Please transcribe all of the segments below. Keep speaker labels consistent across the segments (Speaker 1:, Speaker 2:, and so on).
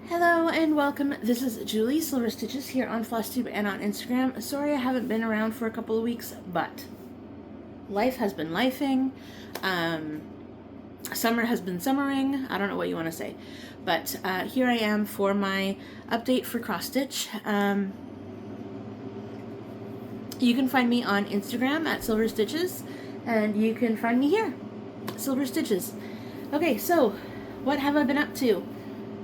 Speaker 1: Hello and welcome. This is Julie Silver Stitches here on FlossTube and on Instagram. Sorry I haven't been around for a couple of weeks, but life has been lifing. Summer has been summering. I don't know what you want to say, but here I am for my update for cross stitch. You can find me on Instagram at Silver Stitches, and you can find me here, Silver Stitches. Okay, so what have I been up to?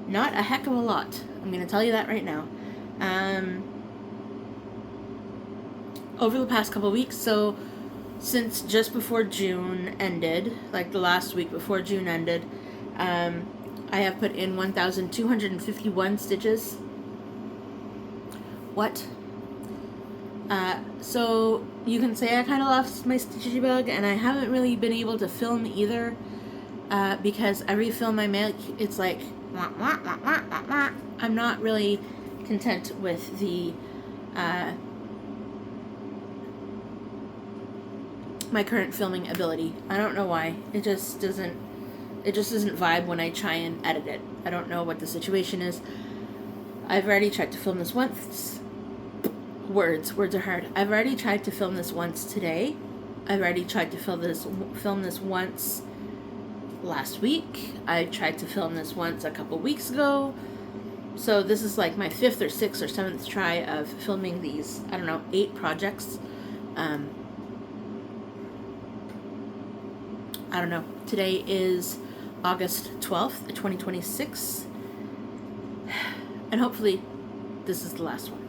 Speaker 1: Not a heck of a lot. I'm going to tell you that right now. Over the past couple of weeks, so since just before June ended, like the last week before June ended, I have put in 1,251 stitches. What? So you can say I kind of lost my stitchy bug, and I haven't really been able to film either, because every film I make, it's like, wah, wah, wah, wah, wah, wah. I'm not really content with the my current filming ability. I don't know why. It just doesn't vibe when I try and edit it. I don't know what the situation is. I've already tried to film this once. Words are hard. I've already tried to film this once today. I've already tried to film this once last week. I tried to film this once a couple weeks ago. So this is like my 5th or 6th or 7th try of filming these, I don't know, 8 projects. I don't know. Today is August 12th, 2026. And hopefully this is the last one.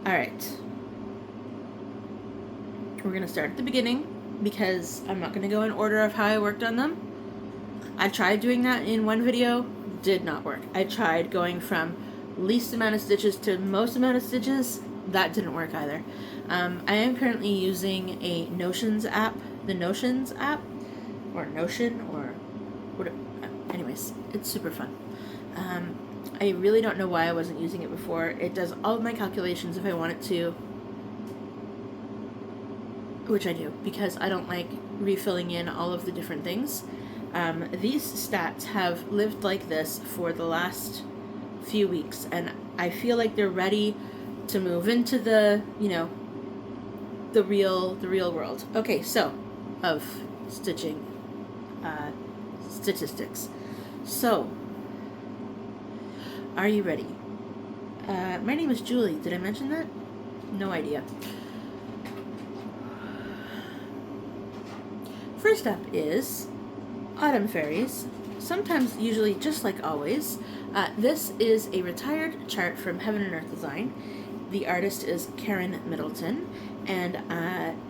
Speaker 1: Alright. We're going to start at the beginning, because I'm not going to go in order of how I worked on them. I tried doing that in one video, did not work. I tried going from least amount of stitches to most amount of stitches, that didn't work either. I am currently using a Notions app, the Notions app, or Notion, or whatever. Anyways, it's super fun. I really don't know why I wasn't using it before. It does all of my calculations if I want it to, which I do, because I don't like refilling in all of the different things. These stats have lived like this for the last few weeks, and I feel like they're ready to move into the, the real world. Okay, so, of stitching statistics. So, are you ready? My name is Julie. Did I mention that? No idea. First up is Autumn Fairies, sometimes, usually, just like always. This is a retired chart from Heaven and Earth Design. The artist is Karen Middleton, and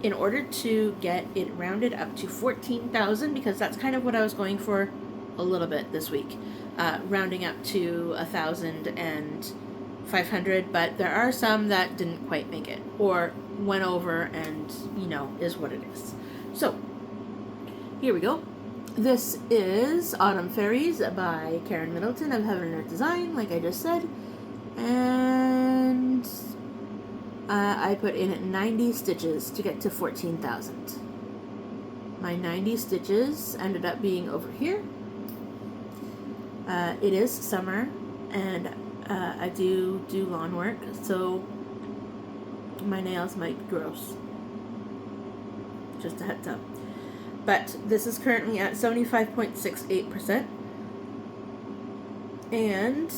Speaker 1: in order to get it rounded up to 14,000, because that's kind of what I was going for a little bit this week, rounding up to 1,500, but there are some that didn't quite make it, or went over and, is what it is. So, here we go. This is Autumn Fairies by Karen Middleton of Heaven and Earth Design, like I just said. And I put in 90 stitches to get to 14,000. My 90 stitches ended up being over here. It is summer, and I do lawn work, so my nails might be gross. Just a heads up. But this is currently at 75.68%. And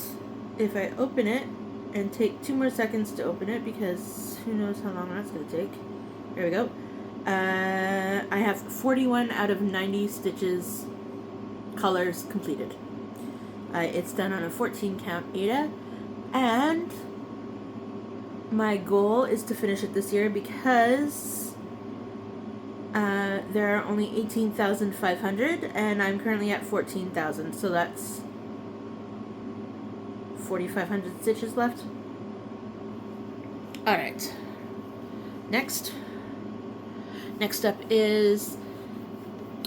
Speaker 1: if I open it and take 2 more seconds to open it, because who knows how long that's going to take. There we go. I have 41 out of 90 stitches colors completed. It's done on a 14 count Aida. And my goal is to finish it this year, because there are only 18,500, and I'm currently at 14,000, so that's 4,500 stitches left. Alright. Next up is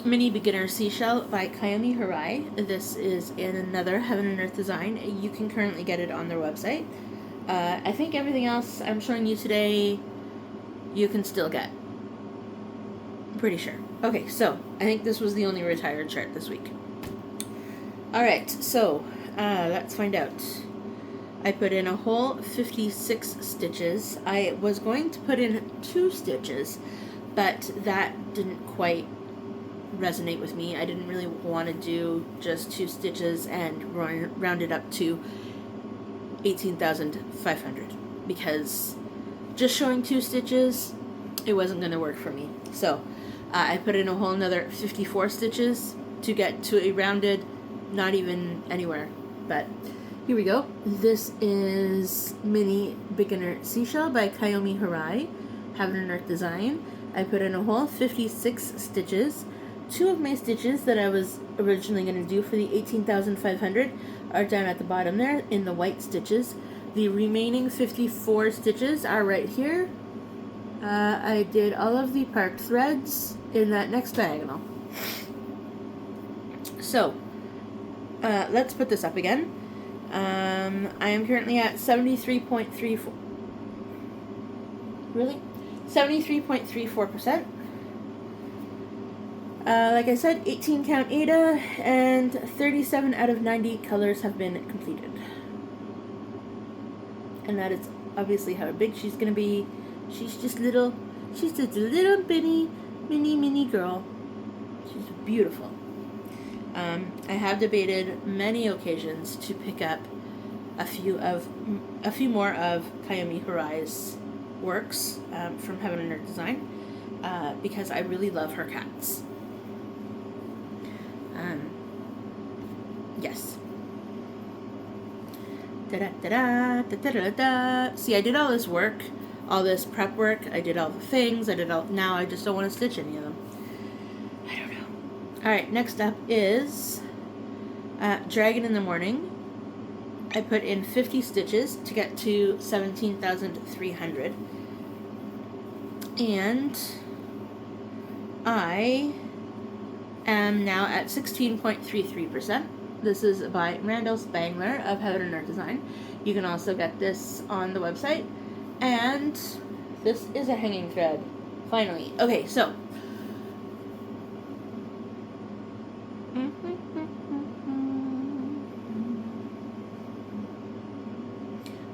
Speaker 1: Mini Beginner Seashell by Kayomi Harai. This is in another Heaven and Earth Design. You can currently get it on their website. I think everything else I'm showing you today, you can still get. Pretty sure. Okay, so I think this was the only retired chart this week. Alright, so Let's find out. I put in a whole 56 stitches. I was going to put in 2 stitches, but that didn't quite resonate with me. I didn't really want to do just 2 stitches and round it up to 18,500, because just showing 2 stitches, it wasn't going to work for me. So I put in a whole another 54 stitches to get to a rounded, not even anywhere, but here we go. This is Mini Beginner Seashell by Kayomi Hirai, Heaven and Earth Design. I put in a whole 56 stitches. 2 of my stitches that I was originally going to do for the 18,500 are down at the bottom there in the white stitches. The remaining 54 stitches are right here. I did all of the parked threads in that next diagonal. So, let's put this up again. I am currently at 73.34. Really? 73.34%. Like I said, 18 count Ada, and 37 out of 90 colors have been completed. And that is obviously how big she's gonna be. She's just a little mini girl. She's beautiful. I have debated many occasions to pick up a few more of Kayomi Hirai's works from Heaven and Earth Design, because I really love her cats. Yes. Da-da-da-da, see, I did all this work, all this prep work, I did all the things, now I just don't want to stitch any of them. I don't know. Alright, next up is Dragon in the Morning. I put in 50 stitches to get to 17,300. And I am now at 16.33%. This is by Randall Spangler of Heaven and Earth Design. You can also get this on the website. And this is a hanging thread, finally. Okay, so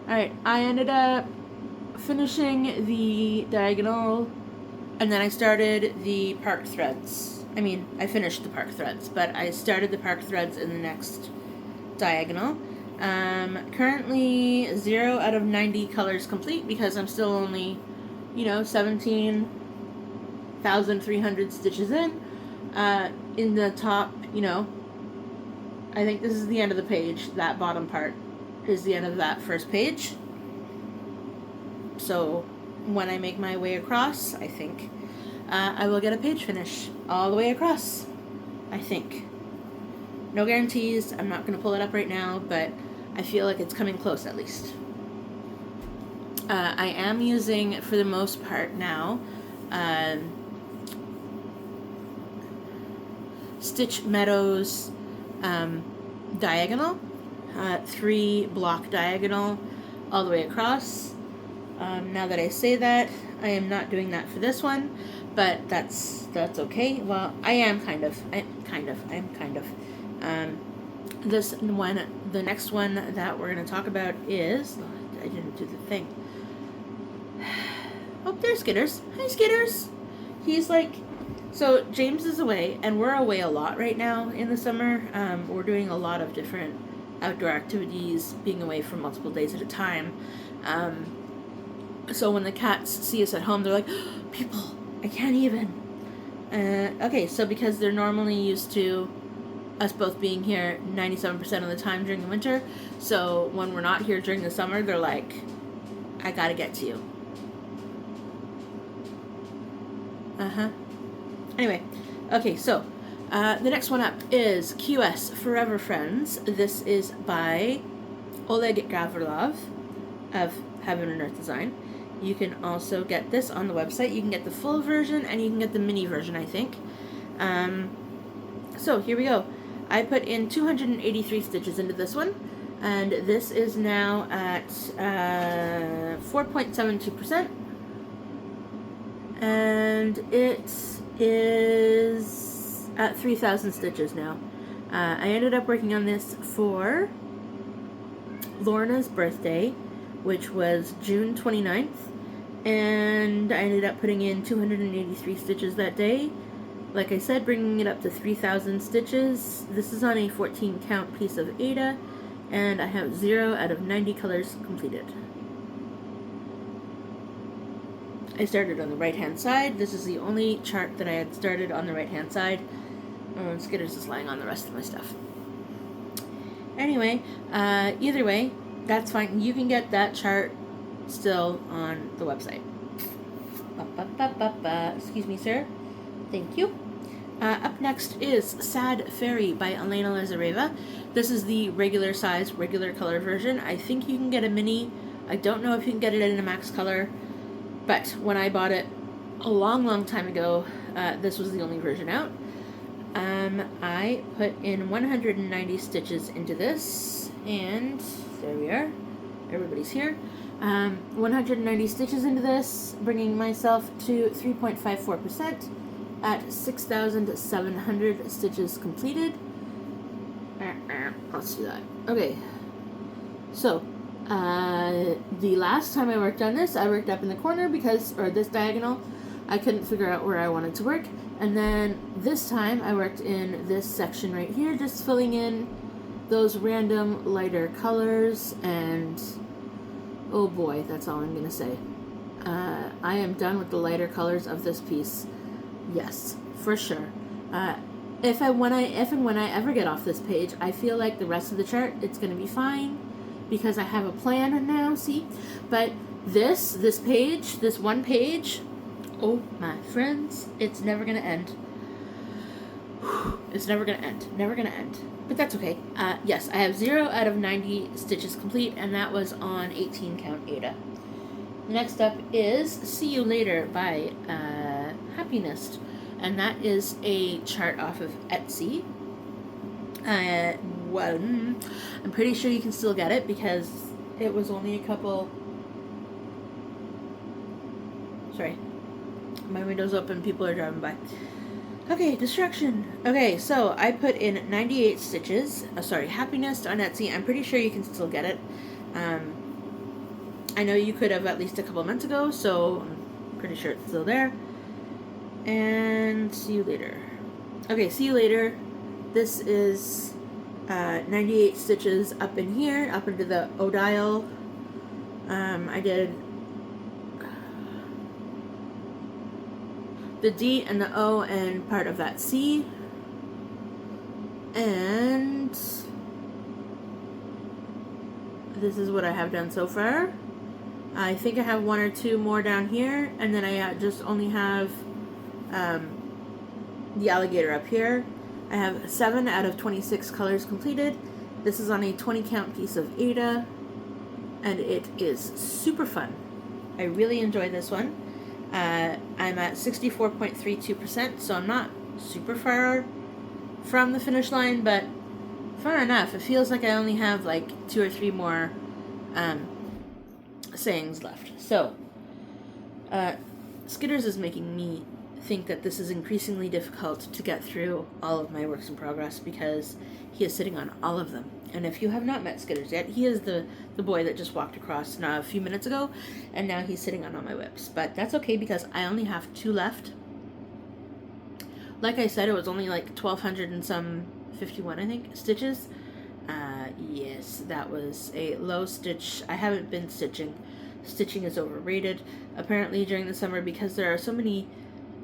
Speaker 1: alright, I ended up finishing the diagonal, and then I started the park threads. I mean, I finished the park threads, but I started the park threads in the next diagonal. Currently 0 out of 90 colors complete, because I'm still only, 17,300 stitches in. In the top, I think this is the end of the page. That bottom part is the end of that first page. So when I make my way across, I think I will get a page finish all the way across, I think. No guarantees. I'm not going to pull it up right now, but I feel like it's coming close at least. I am using, for the most part now, Stitch Meadows diagonal, 3 block diagonal all the way across. Now that I say that, I am not doing that for this one, but that's okay. Well, I am kind of. This one, the next one that we're going to talk about is, I didn't do the thing. Oh, there's Skitters. Hi, Skitters. He's like, so James is away, and we're away a lot right now in the summer. We're doing a lot of different outdoor activities, being away for multiple days at a time. So when the cats see us at home, they're like, oh, people, I can't even. Okay, so because they're normally used to us both being here 97% of the time during the winter, so when we're not here during the summer, they're like, I gotta get to you. Anyway, okay, so the next one up is QS Forever Friends. This is by Oleg Gavrilov of Heaven and Earth Design. You can also get this on the website. You can get the full version, and you can get the mini version, I think. So here we go. I put in 283 stitches into this one, and this is now at 4.72%, and it is at 3,000 stitches now. I ended up working on this for Lorna's birthday, which was June 29th, and I ended up putting in 283 stitches that day. Like I said, bringing it up to 3,000 stitches. This is on a 14 count piece of Aida, and I have 0 out of 90 colors completed. I started on the right hand side. This is the only chart that I had started on the right hand side. Skitters is lying on the rest of my stuff. Anyway, either way, that's fine. You can get that chart still on the website. Excuse me, sir. Thank you. Up next is Sad Fairy by Elena Lazareva. This is the regular size, regular color version. I think you can get a mini. I don't know if you can get it in a max color, but when I bought it a long time ago, this was the only version out. I put in 190 stitches into this, and there we are. Everybody's here. 190 stitches into this, bringing myself to 3.54% at 6,700 stitches completed. Let's do that. Okay. So, the last time I worked on this, I worked up in the corner or this diagonal, I couldn't figure out where I wanted to work. And then this time I worked in this section right here, just filling in those random lighter colors, and oh boy, that's all I'm going to say. I am done with the lighter colors of this piece. Yes, for sure. If and when I ever get off this page, I feel like the rest of the chart, it's going to be fine, because I have a plan now, see? But this page, this one page, oh my friends, it's never going to end. It's never going to end. Never going to end. But that's okay. Yes, I have 0 out of 90 stitches complete, and that was on 18 count Aida. Next up is See You Later by Happiness, and that is a chart off of Etsy. Well, I'm pretty sure you can still get it because it was only a couple... Sorry. My window's open, people are driving by. Okay, distraction. Okay, so I put in 98 stitches. Happiness on Etsy. I'm pretty sure you can still get it. I know you could have at least a couple months ago, so I'm pretty sure it's still there. And See You Later. Okay, See You Later. This is 98 stitches up in here, up into the O dial. I did the D and the O and part of that C. And this is what I have done so far. I think I have 1 or 2 more down here, and then I just only have the alligator up here. I have 7 out of 26 colors completed. This is on a 20 count piece of Aida, and it is super fun. I really enjoy this one. I'm at 64.32%, so I'm not super far from the finish line, but far enough. It feels like I only have like 2 or 3 more sayings left. So, Skitters is making me think that this is increasingly difficult to get through all of my works in progress because he is sitting on all of them. And if you have not met Skitters yet, he is the boy that just walked across a few minutes ago, and now he's sitting on all my whips. But that's okay because I only have 2 left. Like I said, it was only like 1,200 and some 51, I think, stitches. Yes, that was a low stitch. I haven't been stitching. Stitching is overrated, apparently, during the summer because there are so many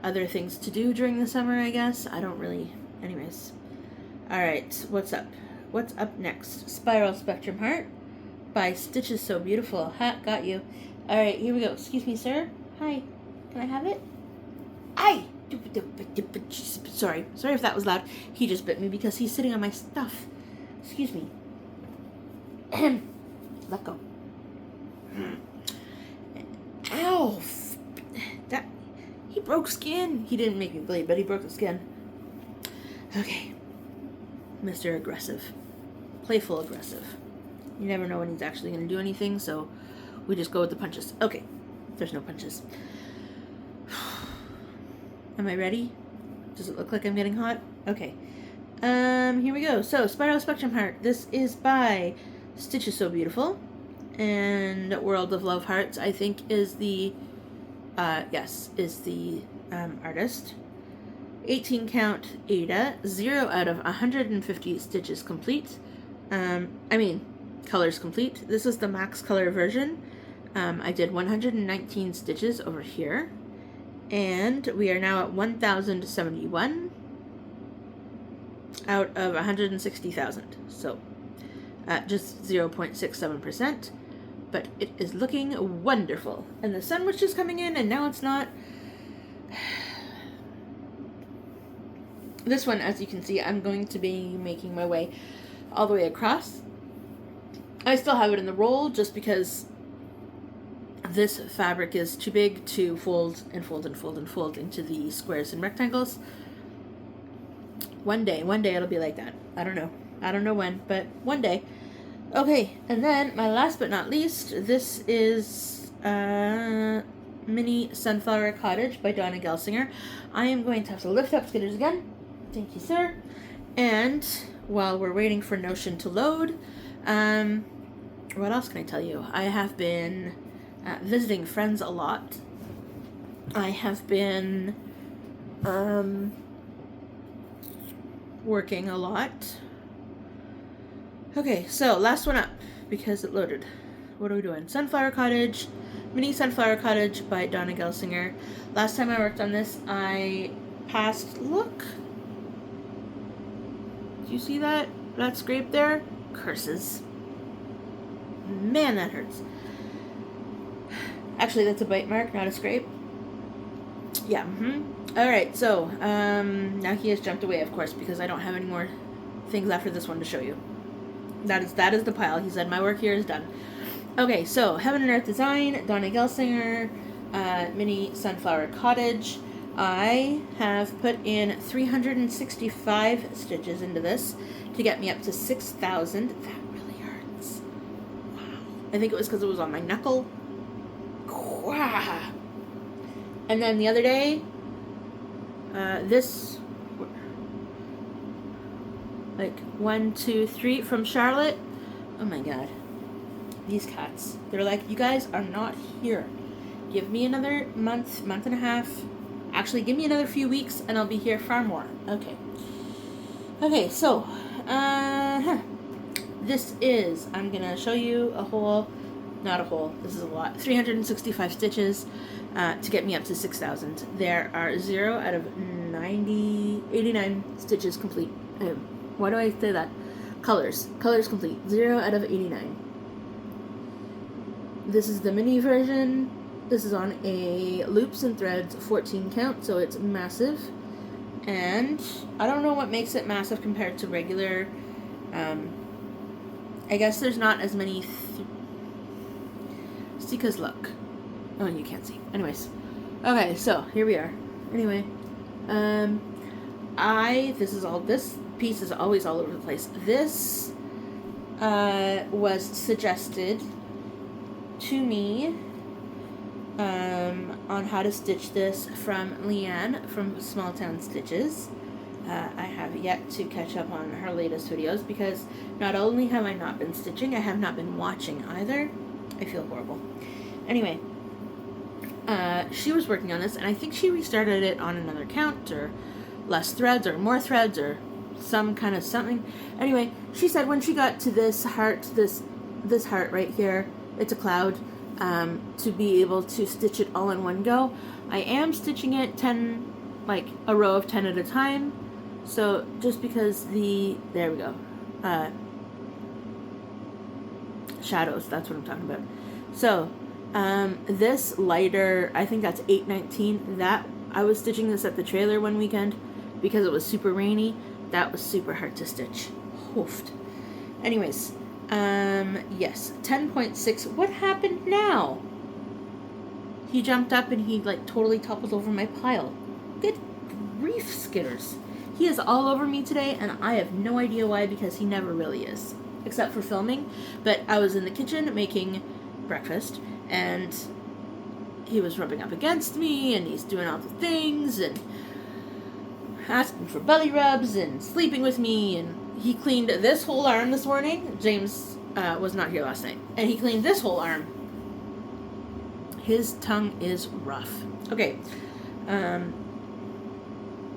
Speaker 1: other things to do during the summer, I guess. I don't really... Anyways. Alright, what's up? What's up next? Spiral Spectrum Heart by Stitches So Beautiful. Ha, got you. Alright, here we go. Excuse me, sir. Hi. Can I have it? Aye! Sorry if that was loud. He just bit me because he's sitting on my stuff. Excuse me. Let go. Ow! That... He broke skin. He didn't make me bleed, but he broke the skin. Okay. Mr. Aggressive. Playful aggressive. You never know when he's actually going to do anything, so we just go with the punches. Okay. There's no punches. Am I ready? Does it look like I'm getting hot? Okay. Here we go. So, Spiral Spectrum Heart. This is by Stitch is So Beautiful. And World of Love Hearts, I think, is the artist. 18 count Ada, 0 out of 150 stitches complete. Colors complete. This is the max color version. I did 119 stitches over here. And we are now at 1,071 out of 160,000. So, just 0.67%. But it is looking wonderful. And the sun was just coming in, and now it's not. This one, as you can see, I'm going to be making my way all the way across. I still have it in the roll just because this fabric is too big to fold and fold and fold and fold into the squares and rectangles. One day it'll be like that. I don't know when, but one day. Okay, and then my last but not least, this is Mini Sunflower Cottage by Donna Gelsinger. I am going to have to lift up Skitters again. Thank you, sir. And while we're waiting for Notion to load, what else can I tell you? I have been visiting friends a lot. I have been working a lot. Okay, so last one up because it loaded. What are we doing? Sunflower Cottage, Mini Sunflower Cottage by Donna Gelsinger. Last time I worked on this, I passed. Look. Do you see that? That scrape there? Curses. Man, that hurts. Actually, that's a bite mark, not a scrape. Yeah. Alright, so, now he has jumped away, of course, because I don't have any more things after this one to show you. That is the pile. He said, my work here is done. Okay, so, Heaven and Earth Design, Donna Gelsinger, Mini Sunflower Cottage. I have put in 365 stitches into this to get me up to 6,000. That really hurts. Wow. I think it was because it was on my knuckle. Wow. And then the other day, this, like 1, 2, 3 from Charlotte. Oh my god. These cats. They're like, you guys are not here. Give me another month and a half. Actually, give me another few weeks and I'll be here far more. Okay. Okay, so, this is, I'm going to show you a whole, not a whole, this is a lot, 365 stitches to get me up to 6,000. There are 0 out of 89 stitches complete. Why do I say that? Colors complete, 0 out of 89. This is the mini version. This is on a loops and threads 14 count, so it's massive. And I don't know what makes it massive compared to regular. I guess there's not as many. Sika's look. Oh, you can't see. Anyways. Okay, so here we are. Anyway. This piece is always all over the place. This was suggested to me on how to stitch this from Leanne from Small Town Stitches. I have yet to catch up on her latest videos because not only have I not been stitching, I have not been watching either. I feel horrible. Anyway, she was working on this, and I think she restarted it on another count, or less threads, or more threads, or some kind of something. Anyway, she said when she got to this heart, this heart right here, it's a cloud, to be able to stitch it all in one go. I am stitching it 10, like a row of 10 at a time. So just because there we go, shadows, that's what I'm talking about. So, this lighter, I think that's 819, that, I was stitching this at the trailer one weekend because it was super rainy. That was super hard to stitch. Hoofed. Anyways, yes, 10.6. What happened now? He jumped up and he like totally toppled over my pile. Good grief, Skitters. He is all over me today, and I have no idea why, because he never really is, except for filming. But I was in the kitchen making breakfast, and he was rubbing up against me, and he's doing all the things, and asking for belly rubs, and sleeping with me, and he cleaned this whole arm this morning. James was not here last night. And he cleaned this whole arm. His tongue is rough. Okay.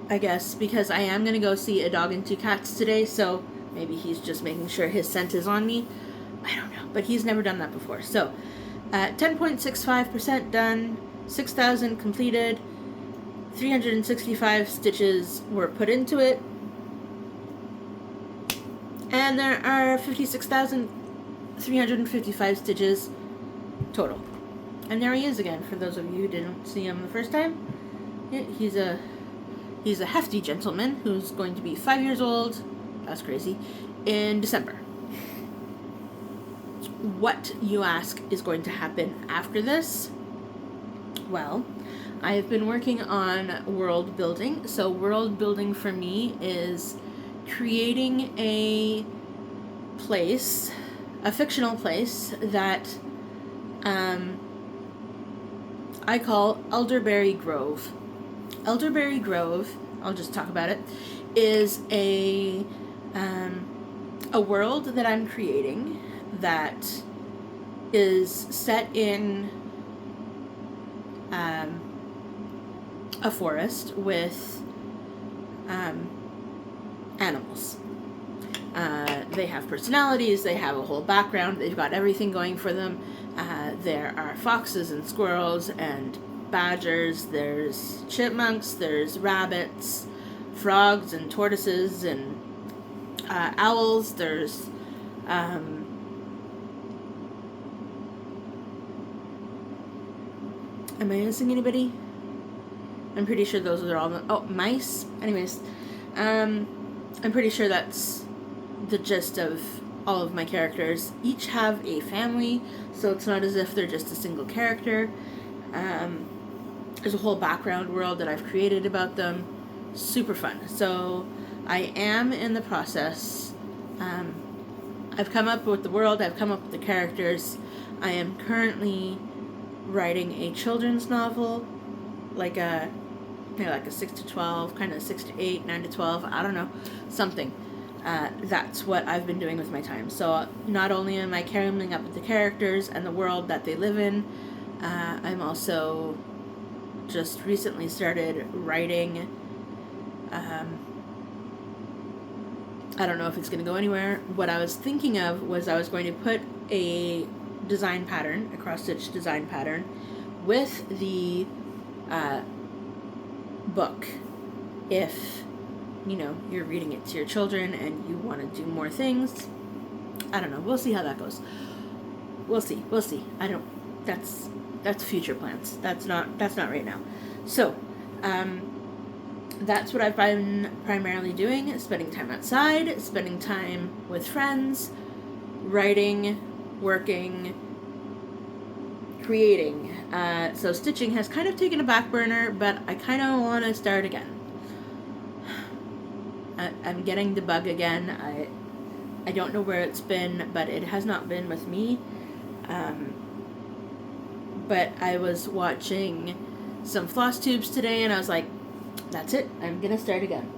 Speaker 1: I guess because I am going to go see a dog and two cats today, so maybe he's just making sure his scent is on me. I don't know, but he's never done that before. So, 10.65% done, 6,000 completed, 365 stitches were put into it, and there are 56,355 stitches total. And there he is again, for those of you who didn't see him the first time. Yeah, he's a hefty gentleman who's going to be 5 years old, that's crazy, in December. What, you ask, is going to happen after this? Well, I have been working on world building. So world building for me is creating a place, a fictional place that I call Elderberry Grove. Elderberry Grove, I'll just talk about it, is a world that I'm creating that is set in a forest with animals. They have personalities, they have a whole background, they've got everything going for them. There are foxes and squirrels and badgers, there's chipmunks, there's rabbits, frogs and tortoises and owls, there's am I missing anybody? I'm pretty sure those are all mice. Anyways, I'm pretty sure that's the gist of all of my characters. Each have a family, so it's not as if they're just a single character. There's a whole background world that I've created about them. Super fun. So I am in the process. I've come up with the world, I've come up with the characters. I am currently writing a children's novel, like a 6 to 12, kind of 6 to 8, 9 to 12, I don't know, something. That's what I've been doing with my time. So not only am I coming up with the characters and the world that they live in, I'm also just recently started writing. I don't know if it's going to go anywhere. What I was thinking of was I was going to put a design pattern, a cross-stitch design pattern, with the book. If, you're reading it to your children and you want to do more things, I don't know. We'll see how that goes. We'll see. That's future plans. That's not right now. So, that's what I've been primarily doing, spending time outside, spending time with friends, writing, working, creating. So stitching has kind of taken a back burner, but I kind of want to start again. I'm getting the bug again. I don't know where it's been, but it has not been with me. But I was watching some FlossTubes today, and I was like, that's it. I'm going to start again.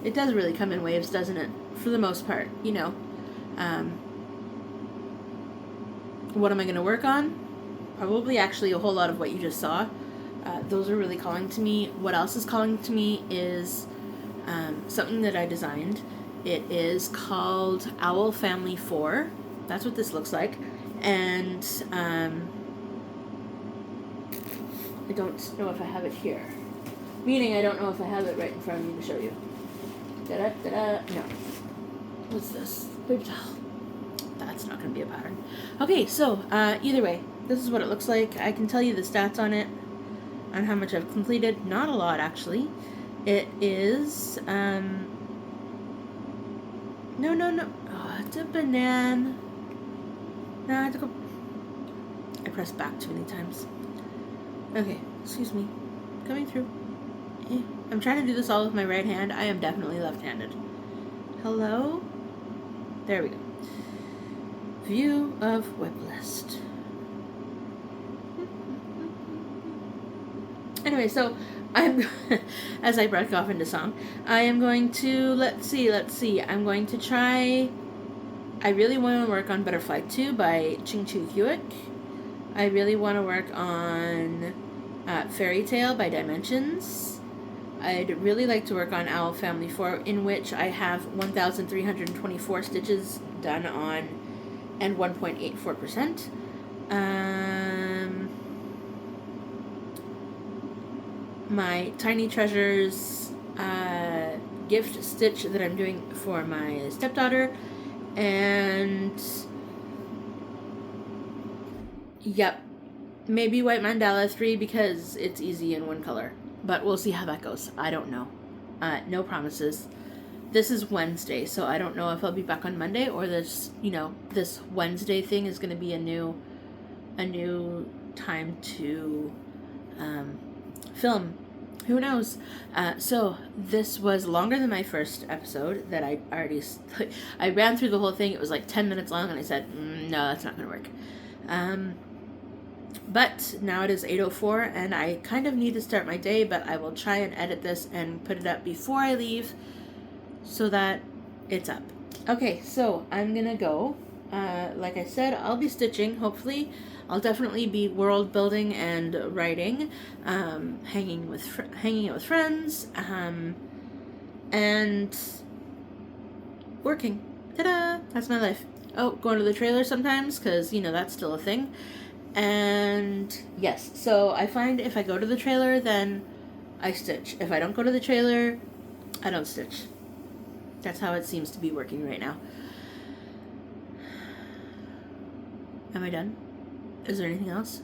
Speaker 1: It does really come in waves, doesn't it? For the most part, What am I going to work on? Probably actually a whole lot of what you just saw. Those are really calling to me. What else is calling to me is something that I designed. It is called Owl Family 4. That's what this looks like. And I don't know if I have it here. Meaning I don't know if I have it right in front of me to show you. No. What's this? Paper towel. That's not going to be a pattern. Okay, so either way, this is what it looks like. I can tell you the stats on it, on how much I've completed. Not a lot, actually. It is, no. Oh, it's a banana. No, I have to go. I pressed back too many times. Okay, excuse me. Coming through. I'm trying to do this all with my right hand. I am definitely left-handed. Hello? There we go. View of whip list. Anyway, so I'm, as I break off into song, I am going to, let's see, I'm going to try, I really want to work on Butterfly 2 by Ching Chu Hewick. I really want to work on Fairy Tale by Dimensions. I'd really like to work on Owl Family 4, in which I have 1,324 stitches done on and 1.84%. My Tiny Treasures gift stitch that I'm doing for my stepdaughter, and yep, maybe White Mandala 3 because it's easy in one color, but we'll see how that goes. I don't know. No promises. This is Wednesday, so I don't know if I'll be back on Monday, or this Wednesday thing is going to be a new time to film. Who knows? So this was longer than my first episode that I already... I ran through the whole thing. It was like 10 minutes long, and I said, no, that's not going to work. But now it is 8:04, and I kind of need to start my day, but I will try and edit this and put it up before I leave so that it's up. Okay, so I'm going to go. Like I said, I'll be stitching, hopefully. I'll definitely be world building and writing, hanging out with friends, and working. Ta-da! That's my life. Oh, going to the trailer sometimes, because, that's still a thing. And yes, so I find if I go to the trailer, then I stitch. If I don't go to the trailer, I don't stitch. That's how it seems to be working right now. Am I done? Is there anything else?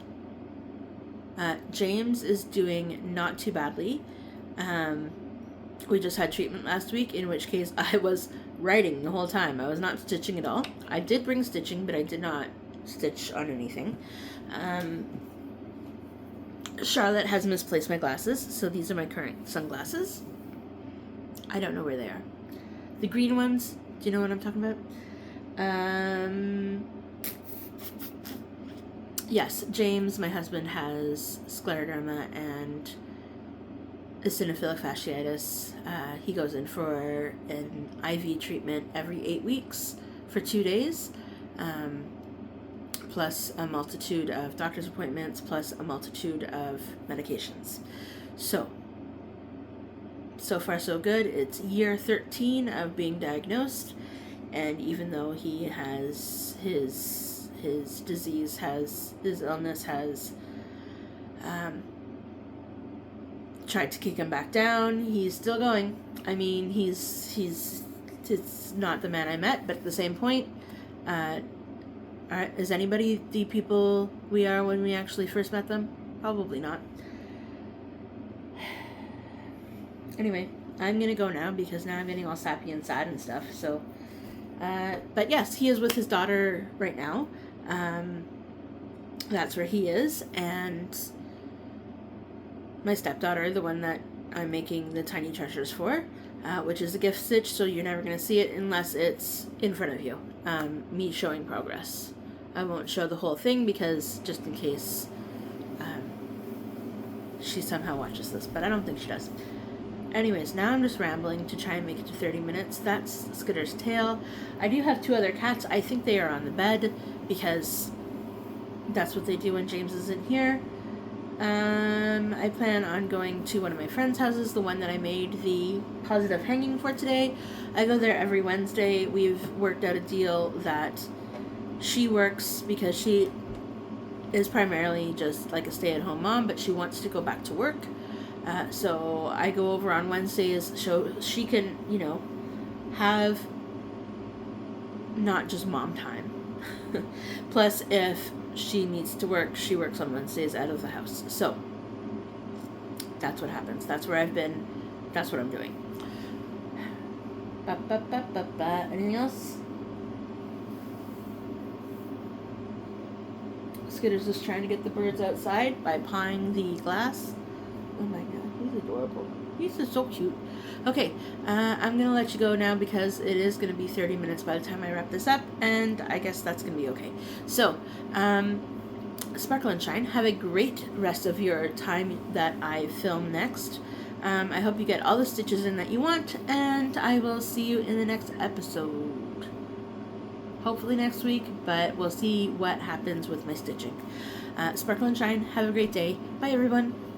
Speaker 1: James is doing not too badly. We just had treatment last week, in which case I was writing the whole time. I was not stitching at all. I did bring stitching, but I did not stitch on anything. Charlotte has misplaced my glasses, so these are my current sunglasses. I don't know where they are. The green ones, do you know what I'm talking about? Yes, James, my husband, has scleroderma and eosinophilic fasciitis. He goes in for an IV treatment every 8 weeks for 2 days, plus a multitude of doctor's appointments, plus a multitude of medications. So far so good. It's year 13 of being diagnosed, and even though he has his illness has tried to kick him back down, he's still going. I mean, it's not the man I met, but at the same point, is anybody the people we are when we actually first met them? Probably not. Anyway, I'm gonna go now because now I'm getting all sappy and sad and stuff, so but yes, he is with his daughter right now. That's where he is, and my stepdaughter, the one that I'm making the Tiny Treasures for, which is a gift stitch, so you're never going to see it unless it's in front of you, me showing progress. I won't show the whole thing because just in case she somehow watches this, but I don't think she does. Anyways, now I'm just rambling to try and make it to 30 minutes. That's Skitter's tail. I do have 2 other cats. I think they are on the bed because that's what they do when James isn't here. I plan on going to one of my friends' houses, the one that I made the positive hanging for today. I go there every Wednesday. We've worked out a deal that she works because she is primarily just like a stay-at-home mom, but she wants to go back to work. So I go over on Wednesdays so she can, have not just mom time. Plus, if she needs to work, she works on Wednesdays out of the house. So that's what happens. That's where I've been. That's what I'm doing. Anything else? Skitter's just trying to get the birds outside by pawing the glass. Oh my god, he's adorable. He's just so cute. Okay, I'm going to let you go now because it is going to be 30 minutes by the time I wrap this up, and I guess that's going to be okay. So, sparkle and shine. Have a great rest of your time that I film next. I hope you get all the stitches in that you want, and I will see you in the next episode. hopefully next week, but we'll see what happens with my stitching. Sparkle and shine. Have a great day. Bye, everyone.